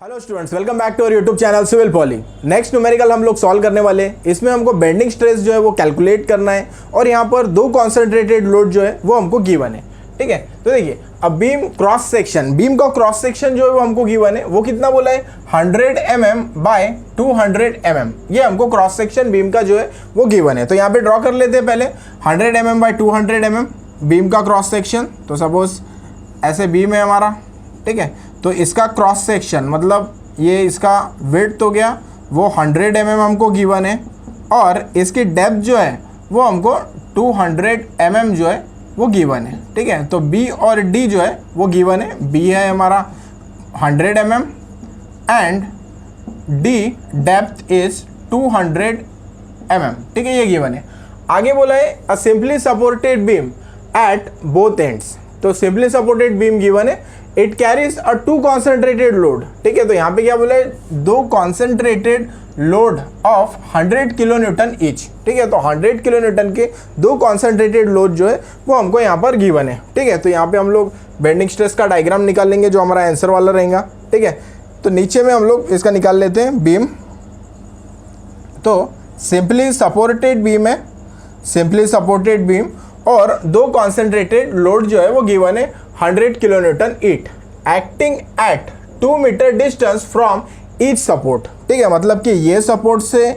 Hello students, welcome back to our YouTube channel civil poly. Next numerical हम लोग solve करने वाले हैं। इसमें हमको बेंडिंग स्ट्रेस जो है वो कैलकुलेट करना है और यहाँ पर दो कॉन्सेंट्रेटेड लोड जो है वो हमको गिवन है। ठीक है, तो देखिए अब बीम क्रॉस सेक्शन, बीम का क्रॉस सेक्शन जो है वो हमको गिवन है। वो कितना बोला है 100 mm बाय 200 mm, ये हमको क्रॉस सेक्शन बीम का जो है वो गिवन है। तो यहाँ पे ड्रॉ कर लेते हैं पहले 100 mm बाय 200 mm बीम का क्रॉस सेक्शन। तो सपोज ऐसे बीम है हमारा, ठीक है, तो इसका क्रॉस सेक्शन मतलब ये इसका विड्थ हो गया वो 100 mm हमको गिवन है और इसकी डेप्थ जो है वो हमको 200 mm जो है वो गिवन है। ठीक है, तो B और D जो है वो गिवन है। B है हमारा 100 mm and D depth is 200 mm। ठीक है, ये गिवन है। आगे बोला है a simply supported beam at both ends. तो सिंपली सपोर्टेड बीम गिवन है, it carries a two concentrated load. ठीक है, तो यहाँ पे क्या बोला है, दो concentrated load of 100 kilo newton each. ठीक है, तो 100 किलो न्यूटन के दो कॉन्सेंट्रेटेड लोड जो है वो हमको यहाँ पर गिवन है। ठीक है, तो यहाँ पे हम लोग बेंडिंग स्ट्रेस का डायग्राम निकाल लेंगे जो हमारा आंसर वाला रहेगा। ठीक है, तो नीचे में हम लोग इसका निकाल लेते हैं बीम। तो सिंपली सपोर्टेड बीम है, सिंपली सपोर्टेड बीम और दो कॉन्सेंट्रेटेड लोड जो है वो गिवन है 100 kilo newton each acting at 2 metre distance from each support. ठीक है, मतलब कि ये सपोर्ट से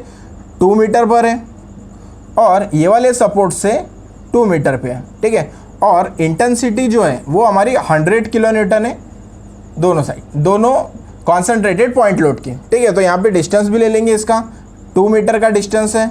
2 मीटर पर है और ये वाले सपोर्ट से 2 मीटर पे है। ठीक है, और इंटेंसिटी जो है वो हमारी 100 किलो न्यूटन है दोनों साइड, दोनों कॉन्सेंट्रेटेड पॉइंट लोड की। ठीक है, तो यहाँ पे डिस्टेंस भी ले लेंगे, इसका 2 मीटर का डिस्टेंस है,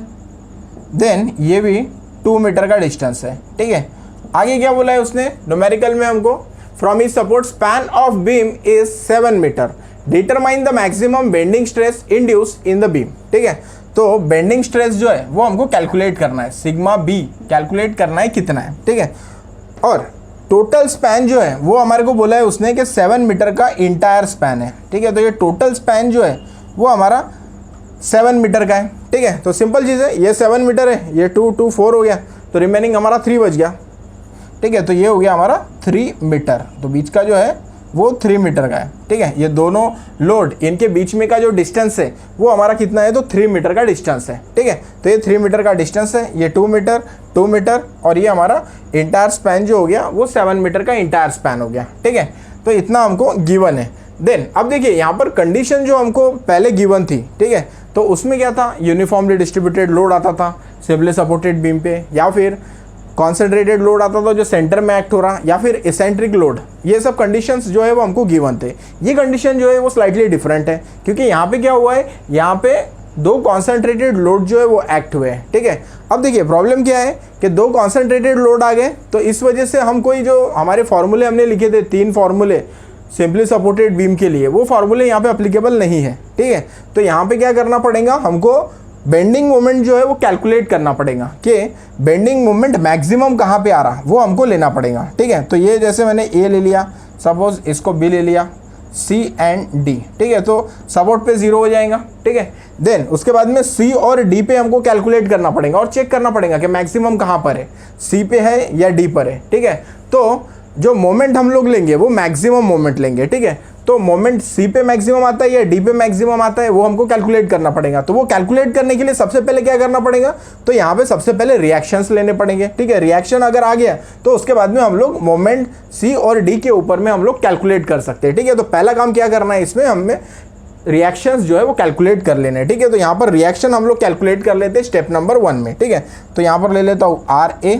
देन ये भी 2 मीटर का डिस्टेंस है। ठीक है, आगे क्या बोला है उसने न्यूमेरिकल में हमको, from is support span of beam is 7 metre, determine the maximum bending stress induce in the beam. ठीक है, तो बेंडिंग स्ट्रेस जो है वो हमको कैलकुलेट करना है, सिग्मा बी कैलकुलेट करना है कितना है। ठीक है, और टोटल स्पैन जो है वो हमारे को बोला है उसने कि 7 मीटर का इंटायर स्पैन है। ठीक है, तो ये टोटल स्पैन जो है वो हमारा 7 मीटर का है। ठीक है, तो सिंपल चीज़ है, ये 7 मीटर है, ये 2 2 4 हो गया, तो रिमेनिंग हमारा 3 बच गया। ठीक है, तो ये हो गया हमारा 3 मीटर, तो बीच का जो है वो 3 मीटर का है। ठीक है, ये दोनों लोड इनके बीच में का जो डिस्टेंस है वो हमारा कितना है, तो 3 मीटर का डिस्टेंस है। ठीक है, तो ये 3 मीटर का डिस्टेंस है, ये 2 मीटर 2 मीटर और ये हमारा इंटायर स्पैन जो हो गया वो 7 मीटर का इंटायर स्पैन हो गया। ठीक है, तो इतना हमको गिवन है। देन अब देखिए यहाँ पर कंडीशन जो हमको पहले गिवन थी, ठीक है, तो उसमें क्या था, यूनिफॉर्मली डिस्ट्रीब्यूटेड लोड आता था सिंपली सपोर्टेड बीम पे, या फिर कॉन्सेंट्रेटेड लोड आता था जो सेंटर में एक्ट हो रहा, या फिर एसेंट्रिक लोड। ये सब कंडीशंस जो है वो हमको गिवन थे। ये कंडीशन जो है वो स्लाइटली डिफरेंट है, क्योंकि यहाँ पे क्या हुआ है, यहाँ पे दो कॉन्सेंट्रेटेड लोड जो है वो एक्ट हुए हैं। ठीक है, अब देखिए प्रॉब्लम क्या है कि दो कॉन्सेंट्रेटेड लोड आ गए, तो इस वजह से हम कोई जो हमारे फॉर्मूले हमने लिखे थे 3 फॉर्मूले सिंपली सपोर्टेड बीम के लिए, वो फार्मूले यहाँ पे अप्लीकेबल नहीं है। ठीक है, तो यहाँ पे क्या करना पड़ेगा, हमको बेंडिंग मोमेंट जो है वो कैलकुलेट करना पड़ेगा कि बेंडिंग मोमेंट मैक्सिमम कहाँ पे आ रहा, वो हमको लेना पड़ेगा। ठीक है, तो ये जैसे मैंने ए ले लिया, सपोज इसको बी ले लिया, सी एंड डी। ठीक है, तो सपोर्ट पे 0 हो जाएगा। ठीक है, देन उसके बाद में सी और डी पे हमको कैलकुलेट करना पड़ेगा और चेक करना पड़ेगा कि मैक्सिमम कहाँ पर है, सी पे है या डी पर है। ठीक है, तो जो मोमेंट हम लोग लेंगे वो मैक्सिमम मोमेंट लेंगे। ठीक है, तो मोमेंट सी पे मैक्सिमम आता है या डी पे मैक्सिमम आता है, वो हमको कैलकुलेट करना पड़ेगा। तो वो कैलकुलेट करने के लिए सबसे पहले क्या करना पड़ेगा, तो यहाँ पे सबसे पहले रिएक्शंस लेने पड़ेंगे। ठीक है, रिएक्शन अगर आ गया तो उसके बाद में हम लोग मोमेंट सी और डी के ऊपर में हम लोग कैलकुलेट कर सकते हैं। ठीक है, तो पहला काम क्या करना है, इसमें हमें रिएक्शंस जो है वो कैलकुलेट कर लेने हैं। ठीक है, तो यहाँ पर रिएक्शन हम लोग कैलकुलेट कर लेते हैं स्टेप नंबर 1 में। ठीक है, तो यहाँ पर ले लेता हूँ RA,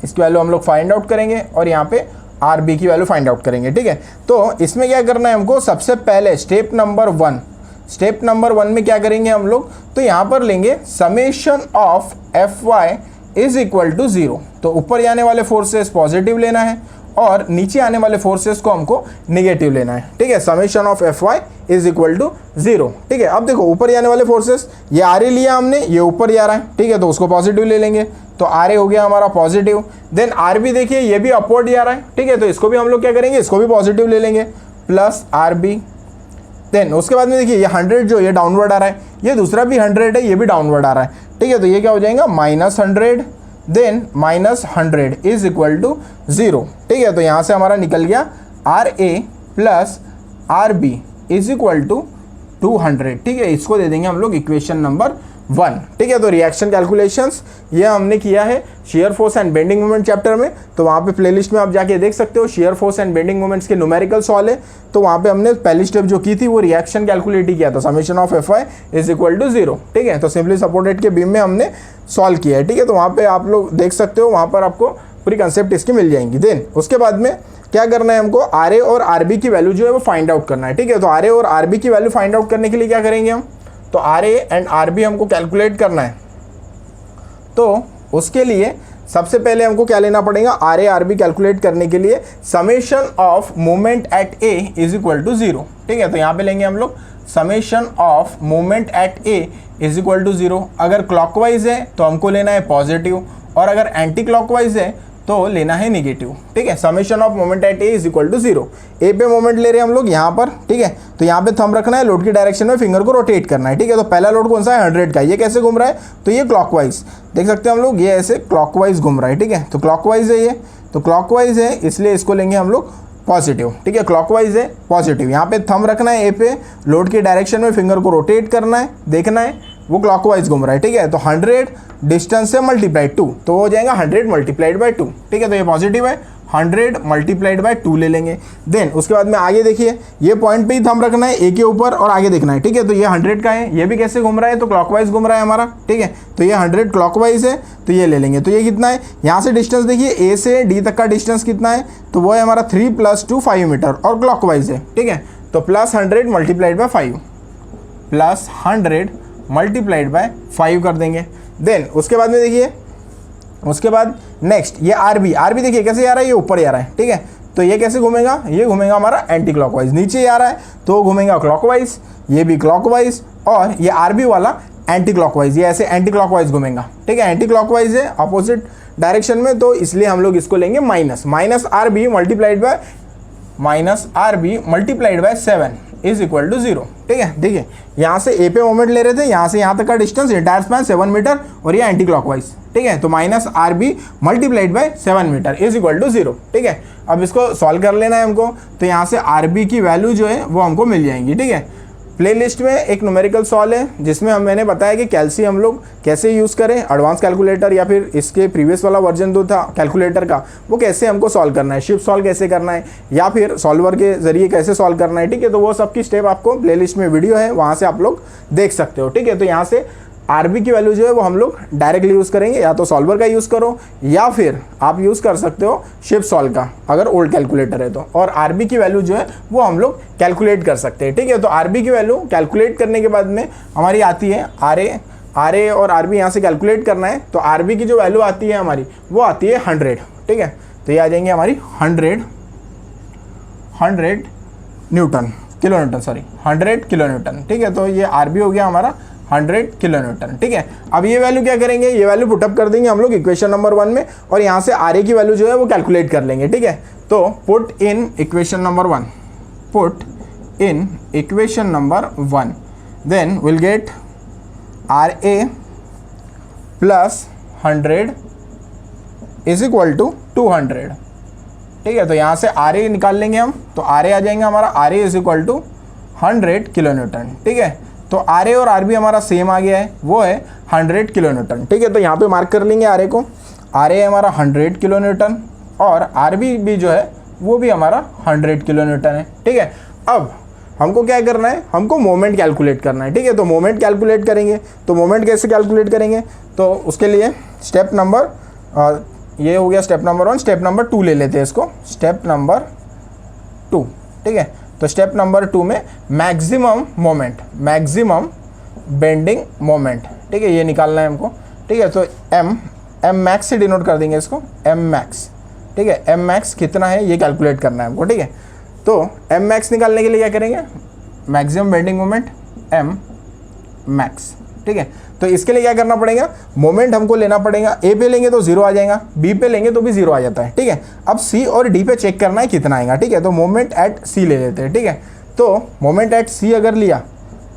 इसकी वैल्यू हम लोग फाइंड आउट करेंगे और यहाँ पे RB की वैल्यू फाइंड आउट करेंगे। ठीक है, तो इसमें क्या करना है हमको, सबसे पहले स्टेप नंबर 1 में क्या करेंगे हम लोग, तो यहाँ पर लेंगे summation of Fy is equal to 0। तो ऊपर आने वाले फोर्सेस पॉजिटिव लेना है और नीचे आने वाले फोर्सेस को हमको नेगेटिव लेना है। ठीक है, summation of Fy is equal to 0। ठीक है, अब देखो ऊपर आने वाले फोर्सेस, ये RA लिया हमने, ये ऊपर जा रहा है। ठीक है, तो उसको पॉजिटिव ले लेंगे, तो RA हो गया हमारा पॉजिटिव। देन RB देखिए ये भी अपवर्ड जा रहा है। ठीक है, तो इसको भी हम लोग क्या करेंगे, इसको भी पॉजिटिव ले लेंगे, प्लस RB। देन उसके बाद में देखिए ये 100 जो ये डाउनवर्ड आ रहा है, ये दूसरा भी 100 है, ये भी डाउनवर्ड आ रहा है। ठीक है, तो ये क्या हो जाएगा, -100, देन -100 इज इक्वल टू 0। ठीक है, तो यहाँ से हमारा निकल गया RA plus RB is equal to 200, ठीक है। इसको दे देंगे हम लोग इक्वेशन नंबर 1, ठीक है। तो रिएक्शन कैलकुलेशंस ये हमने किया है shear force and bending moment chapter में, तो वहाँ पे प्लेलिस्ट में आप जाके देख सकते हो। Shear force and bending moments के न्यूमेरिकल सॉल्व है, तो वहाँ पे हमने पहली स्टेप जो की थी वो रिएक्शन कैलकुलेट ही किया था, summation of Fy is equal to 0, ठीक है। तो सिंपली सपोर्टेड के बीम में हमने सॉल्व किया है, ठीक है। तो वहाँ पे आप लोग देख सकते हो, वहाँ पर आपको पूरी कंसेप्ट इसकी मिल जाएंगी। देन उसके बाद में क्या करना है हमको, RA और RB की वैल्यू जो है वो फाइंड आउट करना है, ठीक है। तो RA और RB की वैल्यू फाइंड आउट करने के लिए क्या करेंगे हम, तो RA एंड RB हमको कैलकुलेट करना है। तो उसके लिए सबसे पहले हमको क्या लेना पड़ेगा, RA RB कैलकुलेट करने के लिए summation of moment at A is equal to 0, ठीक है। तो यहाँ पे लेंगे हम लोग summation of moment at A is equal to 0। अगर क्लॉकवाइज है तो हमको लेना है पॉजिटिव, और अगर एंटी क्लॉकवाइज है तो लेना है नेगेटिव, ठीक है। Summation of moment at A is equal to 0। A पे मोमेंट ले रहे हैं हम लोग यहाँ पर, ठीक है। तो यहाँ पे थंब रखना है, लोड की डायरेक्शन में फिंगर को रोटेट करना है, ठीक है। तो पहला लोड कौन सा है, 100 का। ये कैसे घूम रहा है, तो ये क्लॉकवाइज, देख सकते हैं हम लोग, ये ऐसे क्लॉकवाइज घूम रहा है, ठीक है। तो क्लॉकवाइज है ये, तो क्लॉकवाइज है इसलिए इसको लेंगे हम लोग पॉजिटिव, ठीक है। क्लॉकवाइज है पॉजिटिव, यहाँ पे थंब रखना है ए पे, लोड की डायरेक्शन में फिंगर को रोटेट करना है, देखना है वो क्लॉकवाइज घूम रहा है, ठीक है। तो 100 डिस्टेंस से मल्टीप्लाइड 2, तो हो जाएगा 100 मल्टीप्लाइड बाई 2, ठीक है। तो ये पॉजिटिव है, 100 मल्टीप्लाइड बाई 2 ले लेंगे। देन उसके बाद में आगे देखिए, ये पॉइंट पे ही थंब रखना है ए के ऊपर और आगे देखना है, ठीक है। तो ये 100 का है, ये भी कैसे घूम रहा है, तो क्लॉकवाइज घूम रहा है हमारा, ठीक है। तो ये 100 क्लॉकवाइज है, तो ये ले लेंगे। तो ये कितना है, यहाँ से डिस्टेंस देखिए ए से डी तक का डिस्टेंस कितना है, तो वो है हमारा 3 + 2 5 मीटर और क्लॉकवाइज है, ठीक है। तो plus 100 multiplied by 5, plus 100 multiplied by 5 कर देंगे। देन उसके बाद में देखिए, उसके बाद नेक्स्ट ये RB देखिए कैसे आ रहा है, ये ऊपर आ रहा है, ठीक है। तो ये कैसे घूमेगा, ये घूमेगा हमारा एंटी क्लॉकवाइज, नीचे आ रहा है तो घूमेगा क्लॉकवाइज, ये भी क्लॉकवाइज, और ये RB वाला एंटी क्लॉकवाइज, ये ऐसे एंटी क्लॉकवाइज घूमेगा, ठीक है। एंटी क्लॉकवाइज है अपोजिट डायरेक्शन में, तो इसलिए हम लोग इसको लेंगे minus RB multiplied by 7 is equal to 0, ठीक है। देखिए यहाँ से ए पे मोमेंट ले रहे थे, यहाँ से यहाँ तक का डिस्टेंस इंटायर स्पैन 7 मीटर और ये एंटी क्लॉकवाइज, ठीक है। तो RB multiplied by 7 metre is equal to 0, ठीक है। अब इसको सॉल्व कर लेना है हमको, तो यहाँ से RB की वैल्यू जो है वो हमको मिल जाएंगी, ठीक है। प्लेलिस्ट में एक न्यूमेरिकल सॉल्व है जिसमें मैंने बताया कि कैल्सी हम लोग कैसे यूज़ करें, एडवांस कैलकुलेटर या फिर इसके प्रीवियस वाला वर्जन जो था कैलकुलेटर का, वो कैसे हमको सॉल्व करना है, शिफ्ट सॉल्व कैसे करना है या फिर सॉल्वर के जरिए कैसे सॉल्व करना है, ठीक है। तो वो सबकी स्टेप आपको प्लेलिस्ट में वीडियो है, वहाँ से आप लोग देख सकते हो, ठीक है। तो यहाँ से RB की वैल्यू जो है वो हम लोग डायरेक्टली यूज़ करेंगे, या तो सॉल्वर का यूज़ करो या फिर आप यूज़ कर सकते हो शिफ्ट सॉल्व का अगर ओल्ड कैलकुलेटर है तो, और RB की वैल्यू जो है वो हम लोग कैलकुलेट कर सकते हैं, ठीक है। तो RB की वैल्यू कैलकुलेट करने के बाद में हमारी आती है RA और RB यहाँ से कैलकुलेट करना है, तो RB की जो वैल्यू आती है हमारी वो आती है 100, ठीक है। तो ये आ जाएंगे हमारी 100 किलो न्यूटन, ठीक है। तो ये RB हो गया हमारा 100 किलो न्यूटन, ठीक है। अब ये वैल्यू क्या करेंगे, ये वैल्यू पुटअप कर देंगे हम लोग इक्वेशन नंबर 1 में, और यहाँ से RA की वैल्यू जो है वो कैलकुलेट कर लेंगे, ठीक है। तो put in equation number 1, then will get RA plus 100 is equal to 200, ठीक है। तो यहाँ से RA निकाल लेंगे हम, तो RA आ जाएंगे हमारा, RA is equal to 100 kilo newton, ठीक है। तो RA और RB हमारा सेम आ गया है, वो है 100 किलो न्यूटन, ठीक है। तो यहाँ पे मार्क कर लेंगे RA को, RA है हमारा 100 किलो न्यूटन और RB भी जो है वो भी हमारा 100 किलो न्यूटन है, ठीक है। अब हमको क्या करना है, हमको मोमेंट कैलकुलेट करना है, ठीक है। तो मोमेंट कैलकुलेट करेंगे, तो मोमेंट कैसे कैलकुलेट करेंगे, तो उसके लिए स्टेप नंबर ये हो गया स्टेप नंबर 1, स्टेप नंबर 2 ले लेते हैं इसको, स्टेप नंबर 2, ठीक है। तो स्टेप नंबर 2 में मैक्सिमम बेंडिंग मोमेंट, ठीक है, ये निकालना है हमको, ठीक है। तो एम मैक्स से डिनोट कर देंगे इसको, एम मैक्स, ठीक है। एम मैक्स कितना है ये कैलकुलेट करना है हमको, ठीक है। तो एम मैक्स निकालने के लिए क्या करेंगे, maximum bending moment M max, ठीक है। तो इसके लिए क्या करना पड़ेगा, मोमेंट हमको लेना पड़ेगा, ए पे लेंगे तो 0 आ जाएगा, बी पे लेंगे तो भी 0 आ जाता है, ठीक है। अब सी और डी पे चेक करना है कितना आएगा, ठीक है। तो मोमेंट एट सी ले लेते हैं, ठीक है। तो मोमेंट एट सी अगर लिया,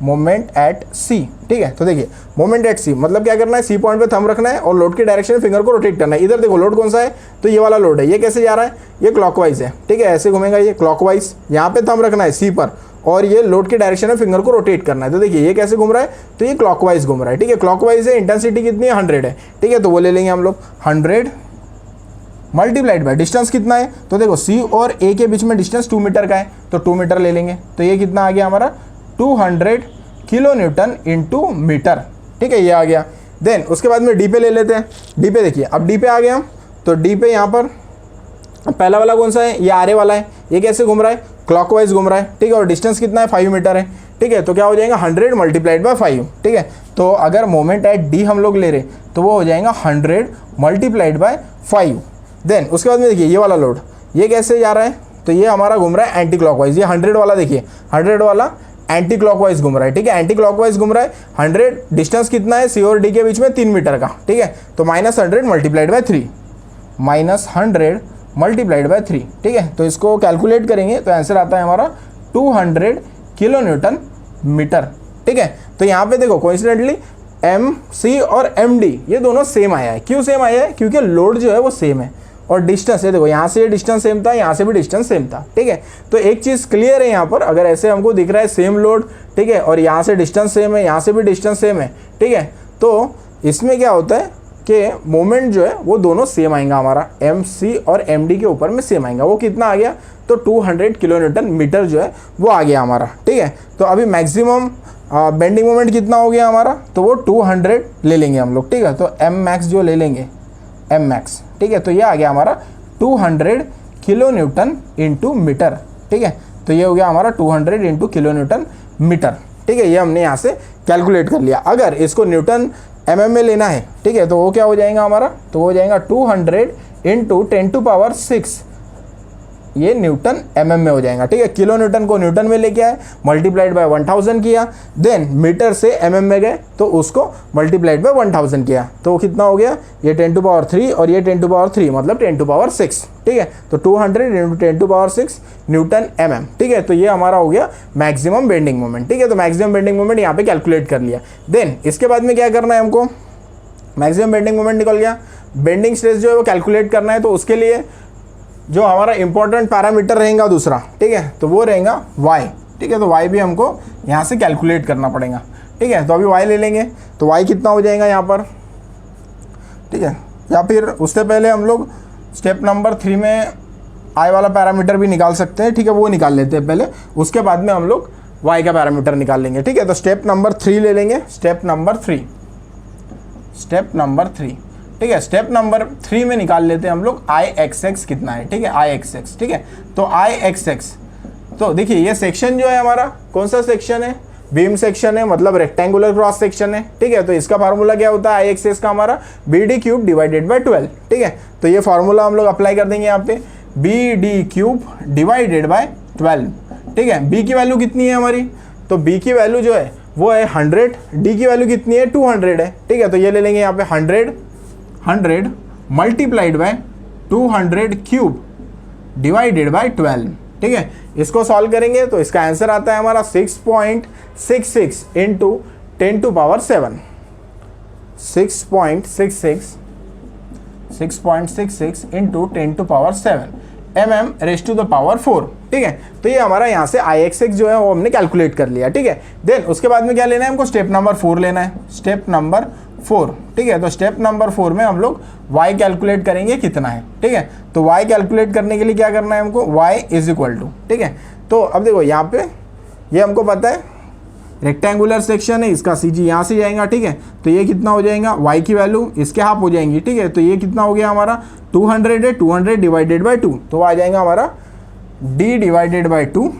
मोमेंट एट सी, ठीक है। तो देखिए मोमेंट एट सी मतलब क्या करना है, सी पॉइंट पे थंब रखना है और लोड के डायरेक्शन में फिंगर को रोटेट करना है। इधर देखो लोड कौन सा है, तो ये वाला लोड है, ये कैसे जा रहा है, ये क्लॉकवाइज है, ठीक है, ऐसे घूमेगा ये क्लॉकवाइज। यहाँ पे थंब रखना है सी पर और ये लोड के डायरेक्शन में फिंगर को रोटेट करना है। तो देखिए ये कैसे घूम रहा है, तो ये क्लॉकवाइज घूम रहा है, ठीक है, क्लॉकवाइज है, इंटेंसिटी कितनी है 100 है, ठीक है, तो वो ले लेंगे हम लोग 100 मल्टीप्लाइड बाय डिस्टेंस कितना है, तो देखो सी और ए के बीच में डिस्टेंस 2 मीटर का है, तो 2 मीटर ले लेंगे, तो ये कितना आ गया हमारा 200 किलो न्यूटन इंटू मीटर, ठीक है, ये आ गया। देन उसके बाद में डी पे ले लेते हैं, डी पे देखिए, अब डी पे आ गए हम, तो डी पे यहाँ पर पहला वाला कौन सा है, ये आरे वाला है, ये कैसे घूम रहा है, क्लॉकवाइज घूम रहा है, ठीक है, और डिस्टेंस कितना है 5 मीटर है, ठीक है, तो क्या हो जाएगा 100 मल्टीप्लाइड बाय 5, ठीक है, तो अगर मोमेंट एट डी हम लोग ले रहे तो वो हो जाएगा 100 मल्टीप्लाइड बाय 5। देन उसके बाद में देखिए ये वाला लोड, ये कैसे जा रहा है, तो ये हमारा घूम रहा है एंटी क्लॉकवाइज, ये 100 वाला देखिए 100 वाला एंटी क्लॉकवाइज घूम रहा है, ठीक है, एंटी क्लॉकवाइज घूम रहा है, 100 डिस्टेंस कितना है सी और डी के बीच में 3 मीटर का, ठीक है, तो -100 मल्टीप्लाइड बाय 3, -100 मल्टीप्लाइड बाय 3, ठीक है, तो इसको कैलकुलेट करेंगे तो आंसर आता है हमारा 200 किलो न्यूटन मीटर, ठीक है। तो यहाँ पे देखो कोइंसिडेंटली एम सी और एम डी ये दोनों सेम आया है, क्यों सेम आया है, क्योंकि लोड जो है वो सेम है, और डिस्टेंस ये देखो यहाँ से ये डिस्टेंस सेम था, यहाँ से भी डिस्टेंस सेम था, ठीक है, तो एक चीज़ क्लियर है यहाँ पर, अगर ऐसे हमको दिख रहा है सेम लोड, ठीक है, और यहाँ से डिस्टेंस सेम है, यहाँ से भी डिस्टेंस सेम है, ठीक है, तो इसमें क्या होता है कि मोमेंट जो है वो दोनों सेम आएगा हमारा, एम सी और एम डी के ऊपर में सेम आएगा, वो कितना आ गया, तो 200 किलो न्यूटन मीटर जो है वो आ गया हमारा, ठीक है। तो अभी मैक्सिमम बेंडिंग मोमेंट कितना हो गया हमारा, तो वो 200 ले लेंगे हम लोग, ठीक है, तो एम मैक्स जो ले लेंगे एम मैक्स, ठीक है, तो ये आ गया हमारा 200 किलो न्यूटन इंटू मीटर, ठीक है, तो ये हो गया हमारा 200 इंटू किलो न्यूटन मीटर, ठीक है, ये हमने यहाँ से कैलकुलेट कर लिया। अगर इसको न्यूटन एमएम में लेना है, ठीक है, तो वो क्या हो जाएगा हमारा, तो हो जाएगा 200 इंटू 10⁻⁶, ये न्यूटन एमएम में हो जाएगा, ठीक है, किलो न्यूटन को न्यूटन में लेके आए, मल्टीप्लाइड बाय 1000 किया, देन मीटर से एमएम में गए तो उसको मल्टीप्लाइड बाय 1000 किया, तो कितना हो गया, ये 10⁻³ और ये 10⁻³ मतलब 10⁻⁶, ठीक है, तो 200 इंटू 10⁻⁶ न्यूटन एमएम, ठीक है, तो ये हमारा हो गया मैक्सिमम बेंडिंग मोमेंट, ठीक है, तो मैक्सिमम बेंडिंग मोमेंट यहाँ पे कैलकुलेट कर लिया। देन इसके बाद में क्या करना है हमको, मैक्सिमम बेंडिंग मोमेंट निकल गया, बेंडिंग स्ट्रेस जो है वो कैलकुलेट करना है, तो उसके लिए जो हमारा इंपॉर्टेंट पैरामीटर रहेगा दूसरा, ठीक है, तो वो रहेगा y, ठीक है, तो y भी हमको यहाँ से कैलकुलेट करना पड़ेगा, ठीक है, तो अभी y ले लेंगे, तो y कितना हो जाएगा यहाँ पर, ठीक है, या फिर उससे पहले हम लोग स्टेप नंबर 3 में i वाला पैरामीटर भी निकाल सकते हैं, ठीक है, वो निकाल लेते हैं पहले, उसके बाद में हम लोग y का पैरामीटर निकाल लेंगे, ठीक है, तो स्टेप नंबर 3 ले लेंगे, स्टेप नंबर 3, ठीक है, स्टेप नंबर 3 में निकाल लेते हैं हम लोग IXX कितना है, ठीक है, IXX, ठीक है, तो IXX, तो देखिए ये सेक्शन जो है हमारा कौन सा सेक्शन है, बीम सेक्शन है, मतलब रेक्टेंगुलर क्रॉस सेक्शन है, ठीक है, तो इसका फार्मूला क्या होता है IXX का हमारा BD³ डिवाइडेड बाय 12, ठीक है, तो ये फार्मूला हम लोग अप्लाई कर देंगे यहाँ पे, BD³ डिवाइडेड बाय 12, ठीक है, B की वैल्यू कितनी है हमारी, तो B की वैल्यू जो है वो है 100, D की वैल्यू कितनी है 200 है, ठीक है, तो ये ले लेंगे यहाँ पे 100 मल्टीप्लाइड बाय 200³ डिवाइडेड बाय 12, ठीक है, इसको सॉल्व करेंगे तो इसका आंसर आता है हमारा 6.66 इंटू 10⁻⁷, 6.66 इंटू 10⁻⁷ mm⁴, ठीक है, तो ये हमारा यहाँ से IXX जो है वो हमने कैलकुलेट कर लिया, ठीक है। देन उसके बाद में क्या लेना है हमको, स्टेप नंबर 4 लेना है, स्टेप नंबर 4, ठीक है, तो स्टेप नंबर 4 में हम लोग y कैलकुलेट करेंगे कितना है, ठीक है, तो y कैलकुलेट करने के लिए क्या करना है हमको, y इज इक्वल टू, ठीक है, तो अब देखो यहाँ पे ये हमको पता है रेक्टेंगुलर सेक्शन है, इसका CG यहाँ से जाएगा, ठीक है, तो ये कितना हो जाएगा, y की वैल्यू इसके हाफ हो जाएंगी, ठीक है, तो ये कितना हो गया हमारा 200 है, 200 डिवाइडेड बाय 2, तो आ जाएगा हमारा d divided by 2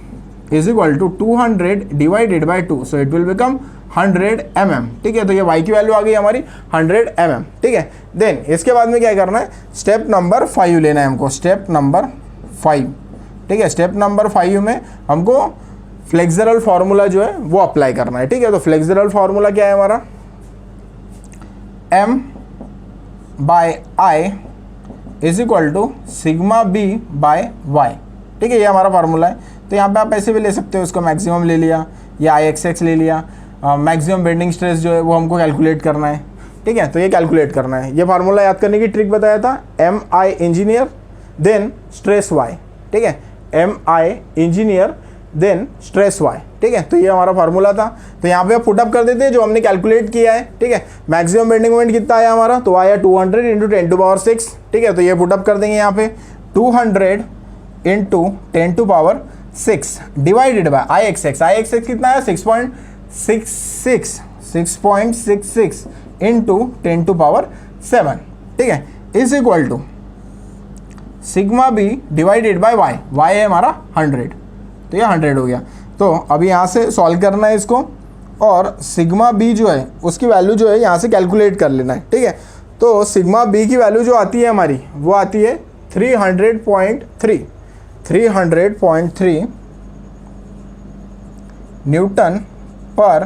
is equal to 200 divided by 2, so it will become 100 mm, ठीक है, तो ये y की वैल्यू आ गई हमारी 100 mm, ठीक है। देन इसके बाद में क्या करना है, स्टेप नंबर 5 लेना है हमको, स्टेप नंबर 5, ठीक है, स्टेप नंबर 5 में हमको फ्लेक्सरल फार्मूला जो है वो अप्लाई करना है, ठीक है, तो फ्लेक्सरल फार्मूला क्या है हमारा, m/i is equal to sigma b/y, ठीक है, ये हमारा फार्मूला है। तो यहाँ पे आप ऐसे भी ले सकते हो, इसको मैक्सिमम ले लिया या IXX ले लिया, मैक्सिमम बेंडिंग स्ट्रेस जो है वो हमको कैलकुलेट करना है, ठीक है, तो ये कैलकुलेट करना है। ये फार्मूला याद करने की ट्रिक बताया था, MI engineer then stress y, ठीक है, MI engineer then stress y, ठीक है। तो ये हमारा फार्मूला था। तो यहाँ पे पुटअप कर देते हैं जो हमने कैलकुलेट किया है, ठीक है। मैक्सिमम बेंडिंग मोमेंट कितना आया हमारा, तो आया 200 इंटू 10 टू पावर 6, ठीक है। तो ये पुटअप कर देंगे यहाँ पे 200 into 10 to power 6 divided by I X X कितना है 6.66 इंटू 10 टू पावर 7, ठीक है, is equal to sigma B divided by Y है हमारा 100, तो ये 100 हो गया। तो अभी यहाँ से सॉल्व करना है इसको और सिग्मा बी जो है उसकी वैल्यू जो है यहाँ से कैलकुलेट कर लेना है, ठीक है। तो सिग्मा बी की वैल्यू जो आती है हमारी वो आती है 300.3 न्यूटन पर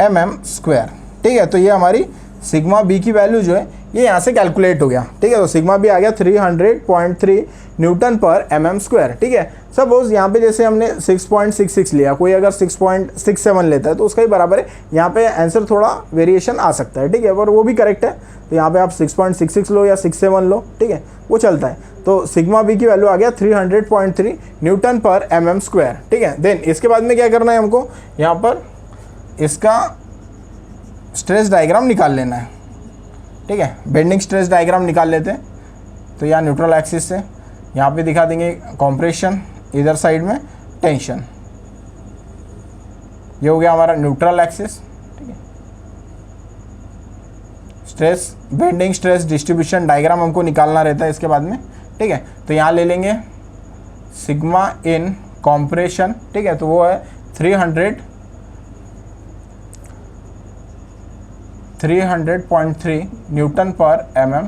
mm स्क्वायर, ठीक है। तो ये हमारी सिग्मा बी की वैल्यू जो है ये यहाँ से कैलकुलेट हो गया, ठीक है। तो सिग्मा बी आ गया 300.3 न्यूटन पर mm स्क्वायर, ठीक है। सपोज यहाँ पे जैसे हमने 6.66 लिया, कोई अगर 6.67 लेता है तो उसका ही बराबर है। यहाँ पे आंसर थोड़ा वेरिएशन आ सकता है, ठीक है, पर वो भी करेक्ट है। तो यहाँ पे आप 6.66 लो या 67 लो, ठीक है, वो चलता है। तो सिग्मा बी की वैल्यू आ गया 300.3 न्यूटन पर mm स्क्वायर, ठीक है। देन इसके बाद में क्या करना है हमको, यहाँ पर इसका स्ट्रेस डायग्राम निकाल लेना है, ठीक है। बेंडिंग स्ट्रेस डायग्राम निकाल लेते हैं। तो यहाँ न्यूट्रल एक्सिस से यहाँ पे दिखा देंगे कॉम्प्रेशन, इधर साइड में टेंशन, ये हो गया हमारा न्यूट्रल एक्सिस, ठीक है। Stress bending stress distribution diagram हमको निकालना रहता है इसके बाद में, ठीक है। तो यहाँ ले लेंगे सिग्मा इन कॉम्प्रेशन, ठीक है, तो वो है 300.3 न्यूटन पर mm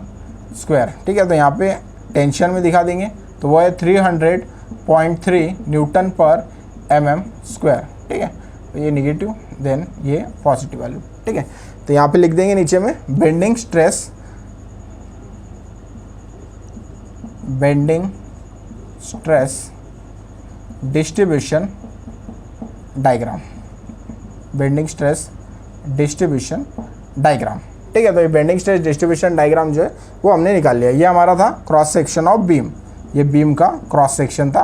स्क्वायर, ठीक है। तो यहाँ पे टेंशन में दिखा देंगे तो वो है 300.3 न्यूटन पर mm स्क्वायर, ठीक है। तो ये निगेटिव, देन ये पॉजिटिव वैल्यू, ठीक है। तो यहाँ पे लिख देंगे नीचे में bending stress distribution diagram, bending stress distribution diagram, ठीक है। तो ये बेंडिंग स्ट्रेस डिस्ट्रीब्यूशन डायग्राम जो है वो हमने निकाल लिया। ये हमारा था क्रॉस सेक्शन ऑफ बीम, ये बीम का क्रॉस सेक्शन था,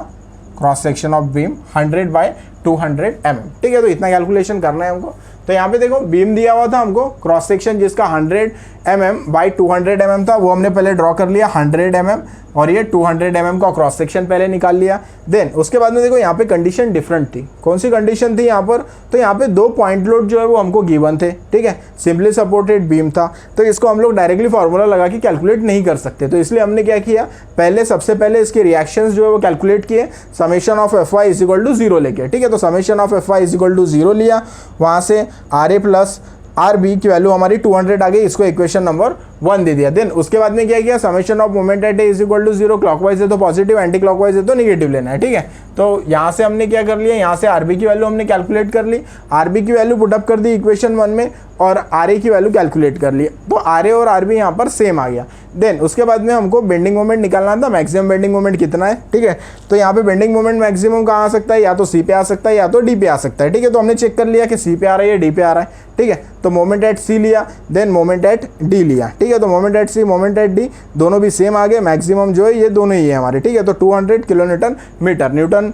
cross section of beam 100/200 mm, ठीक है। तो इतना कैलकुलेशन करना है हमको। तो यहाँ पे देखो बीम दिया हुआ था हमको, क्रॉस सेक्शन जिसका 100 mm/200 mm था वो हमने पहले ड्रॉ कर लिया 100 mm, और ये 200 mm का क्रॉस सेक्शन पहले निकाल लिया। देन उसके बाद में देखो यहाँ पे कंडीशन डिफरेंट थी। कौन सी कंडीशन थी यहाँ पर, तो यहाँ पे 2 पॉइंट लोड जो है वो हमको गिवन थे, ठीक है। सिंपली सपोर्टेड बीम था, तो इसको हम लोग डायरेक्टली फार्मूला लगा के कैलकुलेट नहीं कर सकते। तो इसलिए हमने क्या किया, पहले सबसे पहले इसके रिएक्शंस जो है वो कैलकुलेट किए, समेशन ऑफ Fy = 0 लेके, ठीक है। तो समेशन ऑफ Fy = 0 लिया, वहाँ से RA प्लस RB की वैल्यू हमारी 200 आ गई, इसको इक्वेशन नंबर 1 दे दिया। देन उसके बाद में क्या किया, summation of moment at A = 0, clockwise है तो पॉजिटिव, एंटी क्लॉकवाइज है तो नेगेटिव लेना है, ठीक है। तो यहाँ से हमने क्या कर लिया, यहाँ से RB की वैल्यू हमने कैलकुलेट कर ली, RB की वैल्यू पुटअप कर दी इक्वेशन 1 में, और RA की वैल्यू कैलकुलेट कर ली। तो RA और RB यहाँ पर सेम आ गया। देन उसके बाद में हमको बेंडिंग मोमेंट निकालना था, मैक्सिमम बेंडिंग मोमेंट कितना है, ठीक है। तो यहाँ पे बेंडिंग मोमेंट मैक्सिमम कहाँ आ सकता है, या तो C पे आ सकता है या तो D पे आ सकता है, ठीक है। तो हमने चेक कर लिया कि C पे आ रहा है या D पे आ रहा है, ठीक है। तो मोमेंट एट C लिया, देन मोमेंट एट D लिया, ठीक है। तो moment at C moment at D दोनों भी सेम आ गए, मैक्सिमम जो है ये दोनों ही है हमारे, ठीक है। तो 200 किलोन्यूटन मीटर, न्यूटन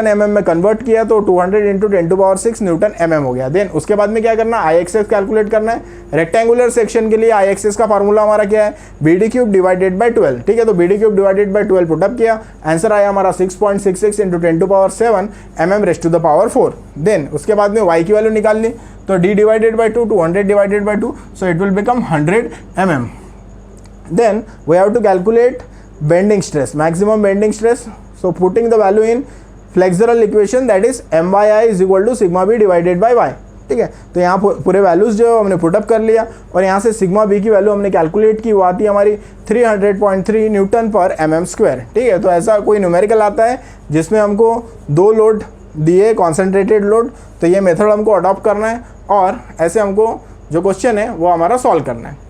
mm में कन्वर्ट किया तो 200 इंटू 10⁶ न्यूटन mm हो गया। देन उसके बाद में क्या करना, IXS कैलकुलेट करना है। रेक्टेंगुलर सेक्शन के लिए IXS का फार्मूला हमारा क्या है, BD³ डिवाइडेड बाय 12, ठीक है। तो BD³ डिवाइडेड बाय 12 पुटअप किया, आंसर आया हमारा 6.66 इंटू 10⁷ mm⁴। देन उसके बाद में Y की वैल्यू निकाल ली, तो D divided by 2, 200 divided by 2, so it will become 100 mm। Then we have to calculate bending stress, maximum bending stress. So putting the value in flexural equation, that is m/i = sigma b divided by y, ठीक है। तो यहाँ पूरे values जो हमने put up कर लिया, और यहाँ से सिग्मा बी की वैल्यू हमने कैलकुलेट की, वो आती है हमारी 300.3 न्यूटन पर mm स्क्वायर, ठीक है। तो ऐसा कोई न्यूमेरिकल आता है जिसमें हमको 2 लोड दिए, कॉन्सेंट्रेटेड लोड, तो ये मेथड हमको अडॉप्ट करना है, और ऐसे हमको जो क्वेश्चन है वो हमारा सॉल्व करना है।